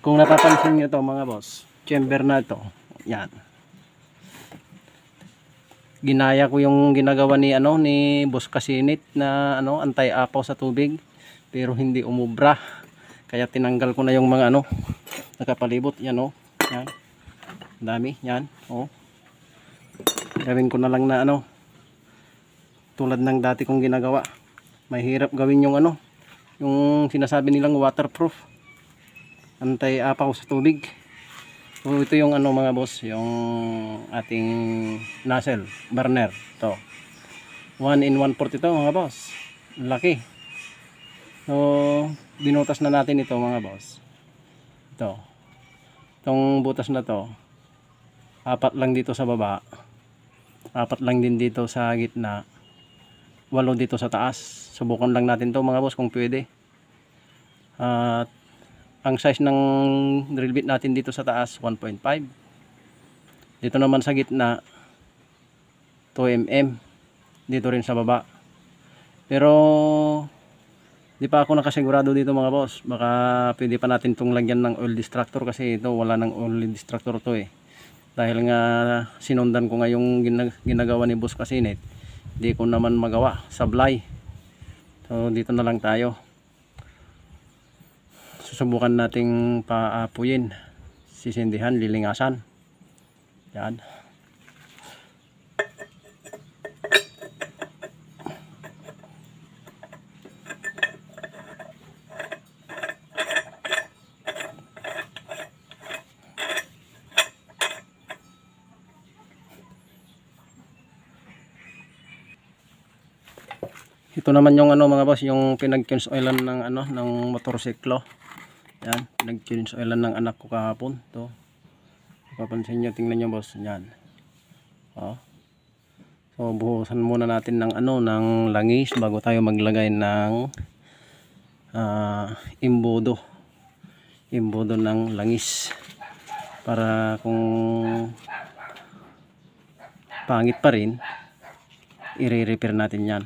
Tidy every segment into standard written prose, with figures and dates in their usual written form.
Kung napapansin nyo to mga boss, chamber na to, yan. Ginaya ko yung ginagawa ni ni Boss Kasinit na anti-apaw sa tubig, pero hindi umubra. Kaya tinanggal ko na yung mga nakapalibot, yan yan. Dami, yan, Gawin ko na lang na tulad ng dati kong ginagawa. Mahirap gawin yung yung sinasabi nilang waterproof, anti-apaw sa tubig. So ito yung mga boss, yung ating nozzle burner to. 1 in 1/4 ito mga boss. Laki. So binutas na natin ito mga boss. Itong butas na to, 4 lang dito sa baba, 4 lang din dito sa gitna, 8 dito sa taas. Subukan lang natin to mga boss kung pwede. At ang size ng drill bit natin dito sa taas 1.5. Dito naman sa gitna 2 mm. Dito rin sa baba. Pero di pa ako nakasigurado dito mga boss. Baka pwede pa natin itong lagyan ng oil distractor, kasi ito wala ng oil distractor to Dahil nga sinundan ko nga yung ginagawa ni Boss Kasinit, di ko naman magawa, sablay. So dito na lang tayo. Susubukan nating paapuyin, sisindihan, lilingasan. Yan. Ito naman yung mga boss, yung pinag-change oilan ng ng motorsiklo. Yan, pinag-change oilan ng anak ko kahapon. To. Papansin niyo, tingnan niyo boss, yan. So buhusan muna natin ng ng langis bago tayo maglagay ng imbudo. Imbudo ng langis. Para kung pangit pa rin, i-repair natin yan.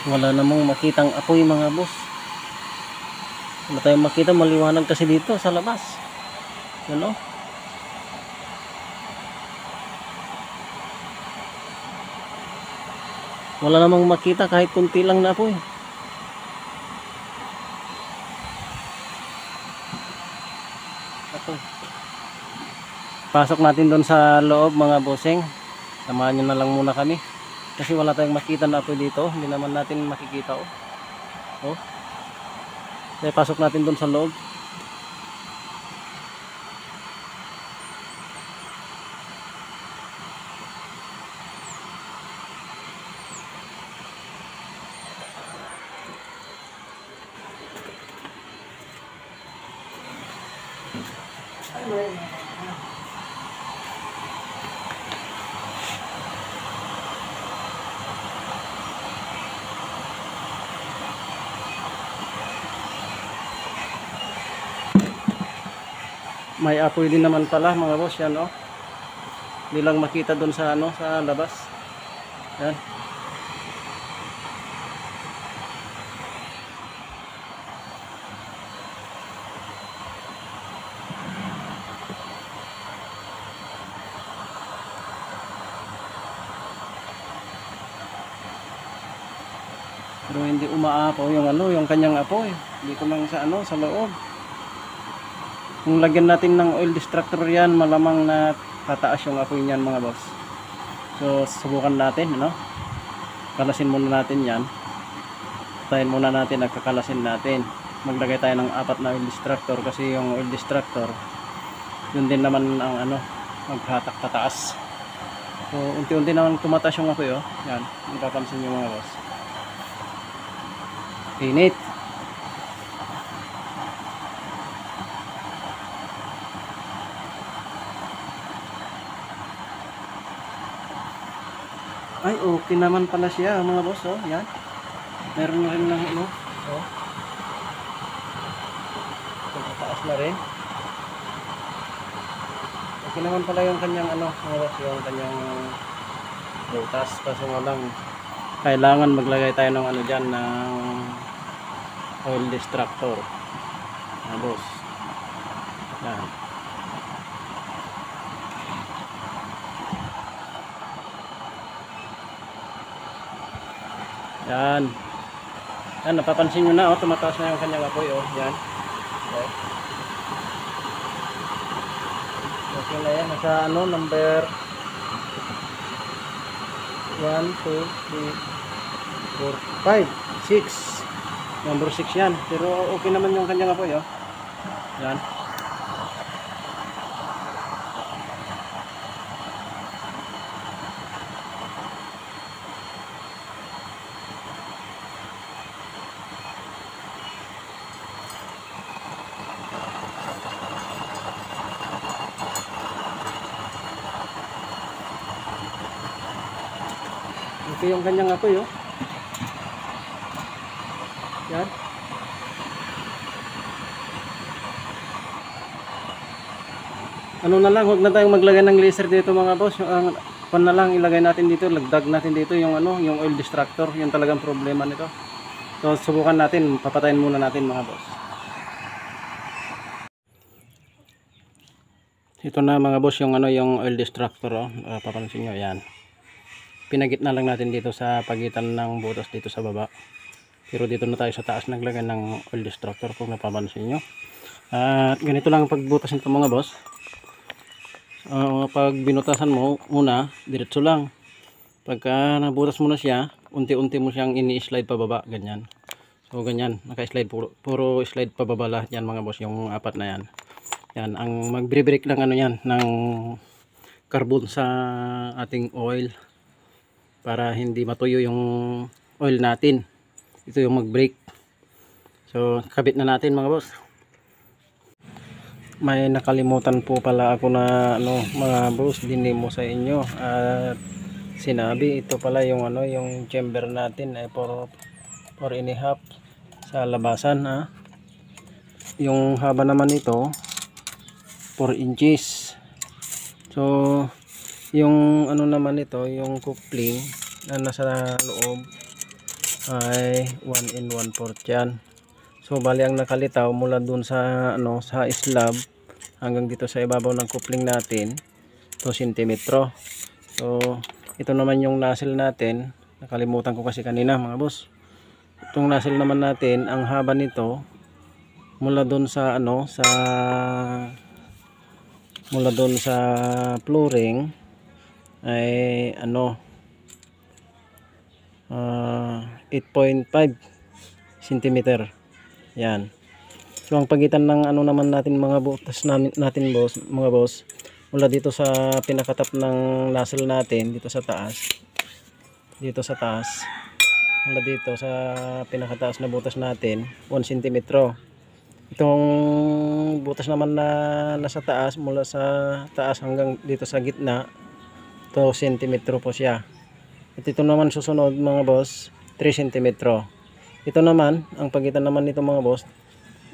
Wala namang makitang apoy mga boss. Wala tayong makita, maliwanag kasi dito sa labas. Wala namang makita kahit kunti lang na apoy. Pasok natin doon sa loob mga bossing. Samahan nyo na lang muna kami. Kasi wala tayong makita na apoy dito. Hindi naman natin makikita Kaya pasok natin doon sa loob. May apoy din naman pala mga boss, yan Hindi lang makita doon sa sa labas. Yan. Pero hindi umaapaw yung yung kanyang apoy. Dito lang sa sa loob. Kung lagyan natin ng oil distractor yan, malamang na tataas yung apoy niyan mga boss. So subukan natin, kalasin muna natin yan. Tayin muna natin, nagkakalasin natin. Maglagay tayo ng 4 na oil distractor kasi yung oil distractor yun din naman ang maghatak tataas. So unti-unti naman tumataas yung apoy, yan, mapapansin nyo mga boss. Init. Ay, okay naman pala siya mga boss, yan. Meron na rin ng taas na rin. Okay naman pala yung kanyang mga boss, yung kanyang butas. Kaso nga lang, kailangan maglagay tayo ng dyan ng oil distractor mga boss. Yan. Yan. Yan, napapansin nyo na, tumataas na yung kanyang apoy, yan. Okay na yan, nasa number 1, 2, 3, 4, 5, 6. Number 6 yan. Pero okay naman yung kanyang apoy, yan. Okay yung kanyang apoy, yan. Na lang, huwag na tayong maglagay ng laser dito mga boss. Pan na lang ilagay natin dito, lagdag natin dito yung yung oil distractor. Yung talagang problema nito. So subukan natin, papatayin muna natin mga boss. Ito na mga boss yung yung oil distractor, papansin nyo, yan. Pinagitna lang natin dito sa pagitan ng butas dito sa baba. Pero dito na tayo sa taas naglagay ng oil distractor kung napapansin nyo. At ganito lang ang pagbutas nito mga boss. Pag binutasan mo muna, diretso lang. Pagka nabutas mo na siya, unti-unti mo siyang ini-slide pababa, ganyan. So ganyan, naka-slide puro slide pababa lahat yan mga boss, yung 4 na yan. Yan, ang mag-break lang yan ng carbon sa ating oil para hindi matuyo yung oil natin. Ito yung mag-break. So kabit na natin mga boss. May nakalimutan po pala ako na mga boss, dinemo sa inyo at sinabi, ito pala yung yung chamber natin ay 4.5 sa labasan, yung haba naman nito 4 inches. So yung naman ito, yung coupling na nasa loob ay 1 and 1/4 yan. So bali ang nakalitaw mula dun sa sa slab hanggang dito sa ibabaw ng coupling natin 2 cm. So ito naman yung nozzle natin, nakalimutan ko kasi kanina mga boss. Itong nozzle naman natin, ang haba nito mula dun sa mula dun sa flooring ay 8.5 cm. Yan. So ang pagitan ng naman natin mga butas natin boss, mga boss, mula dito sa pinakatap ng nozzle natin dito sa taas. Mula dito sa pinakataas na butas natin 1 cm. Itong butas naman na nasa taas, mula sa taas hanggang dito sa gitna 2 cm po siya. At ito naman susunod mga boss 3 cm. Ito naman ang pagitan naman nito mga boss,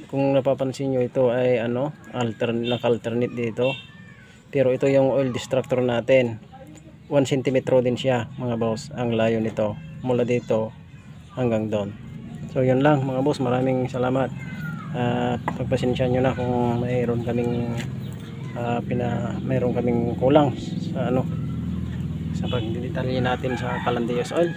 kung napapansin nyo, ito ay naka-alternate dito. Pero ito yung oil distractor natin, 1 cm din siya mga boss ang layo nito mula dito hanggang doon. So yun lang mga boss, maraming salamat. Pagpasensya nyo na kung mayroon kaming kulang sa pagdidetalye natin sa Calandeios oil.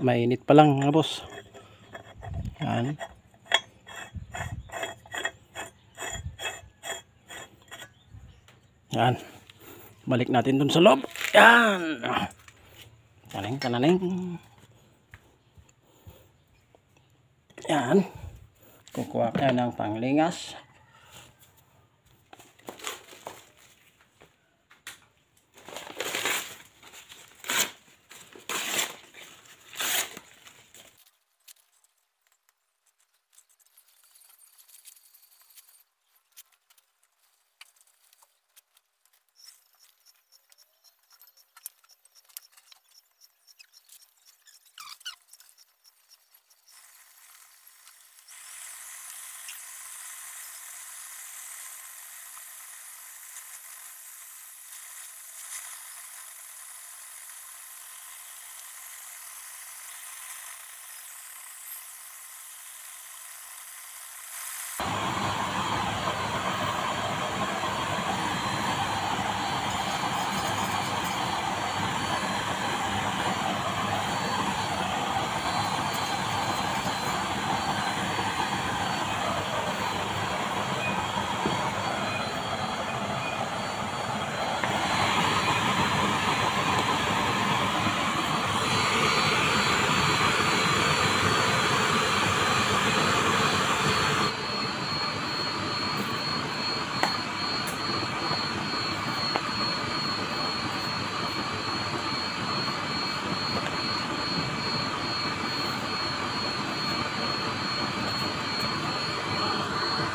Mainit pa lang mga boss. Yan. Yan. Balik natin dun sa loob. Yan. Kananing, kananing. Yan. Kukuha ka ng panglingas.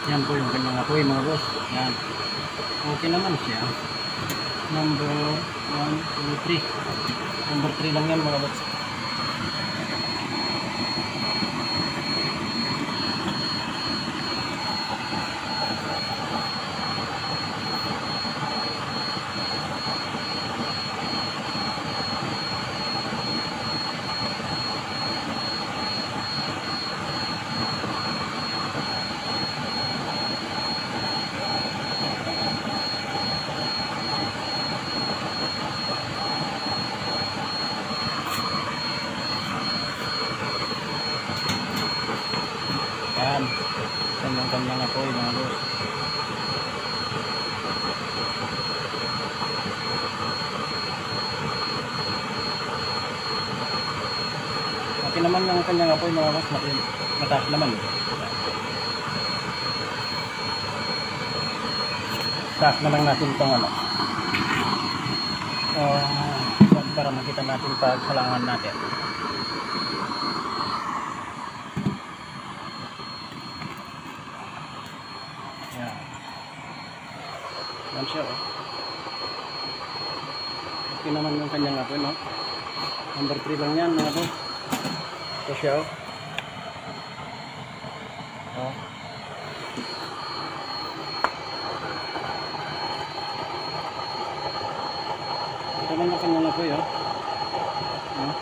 Yan po yung kanyang apoy mga boss. Yan. Okay naman siya. Number 1, 2, 3. Number 3 lang yan mga boss. Yan. Kanyang apoy mga boss. Okay naman yung kanyang apoy mga boss. Mataas naman. Taas na lang natin itong ano. Para makita natin pag halangan natin. Yan. Yan siya oh. Okay naman yung kanyang apoy no. Number 3 lang yan mga boss. Ito siya oh. Oh. Ito naman yung kanyang apoy oh. Oh.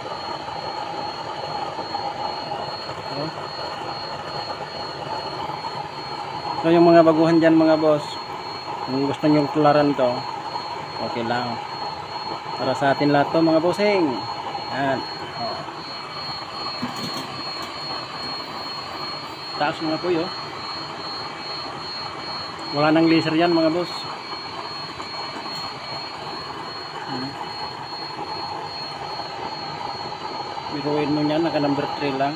Oh. So yung mga baguhan dyan mga boss, kung gusto nyo tularan to, okay lang. Para sa atin lahat to mga bossing. Yan. Oh. Taas mga po yun. Wala nang laser yan mga boss. Biruin mo yan, naka number 3 lang.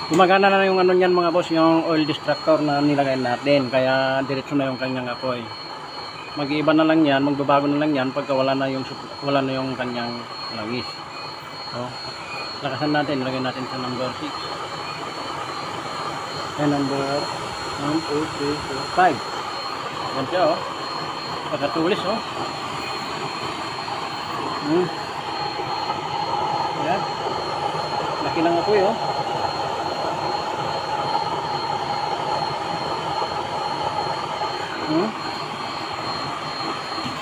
Gumagana na yung ano niyan mga boss, yung oil distractor na nilagay natin, kaya diretso na yung kanyang apoy. Mag-iiba na lang yan, magbabago na lang yan pagka wala na yung kanyang langis. So, lakasan natin, ilagay natin sa number 6. And number 1, 2, 3, 4, 5. Yan siya oh. Pagkatulis oh. Yan. Laki ng apoy oh.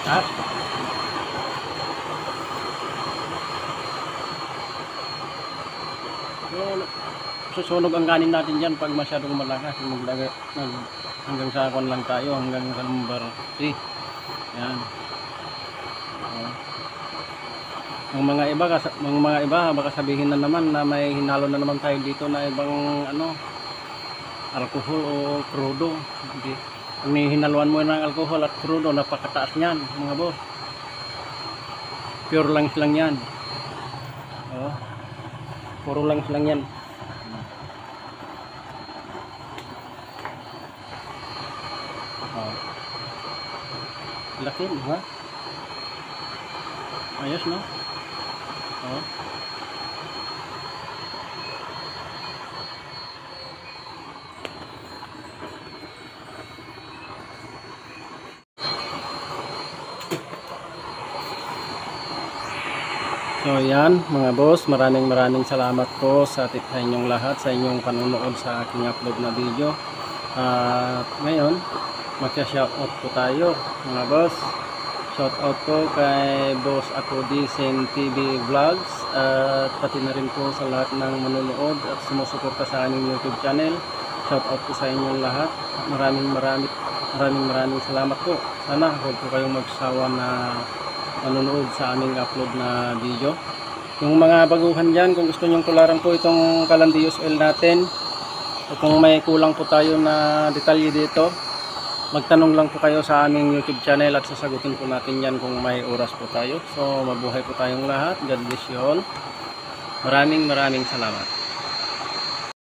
Taas. Susunog ang kanin natin dyan pag masyadong malakas. Hanggang sa kon lang tayo, hanggang sa number 3. Yan. Yung mga iba baka sabihin na naman na may hinalo na naman tayo dito na ibang alcohol o crudo. Hindi. Ang hinaluan mo ng alcohol at crudo, napakataas niyan, mga boss. Pure langis lang yan. Oh. Puro langis lang yan. Oh. Laki, ha? Ayos, no? Oh. So yan mga boss, maraming salamat po sa inyong lahat, sa inyong panonood sa aking upload na video. At ngayon, magka-shoutout po tayo mga boss. Shoutout po kay Boss Akudisen TV Vlogs at pati na rin po sa lahat ng manonood at sumusuporta sa aming YouTube channel. Shoutout po sa inyong lahat. Maraming salamat po. Sana huwag po kayong magsawa na manonood sa aming upload na video. Yung mga baguhan dyan, kung gusto nyong tularan po itong Calandiyos oil natin, o kung may kulang po tayo na detalye dito, magtanong lang po kayo sa aming YouTube channel at sasagutin po natin yan kung may oras po tayo. So mabuhay po tayong lahat. God bless you all. Maraming salamat.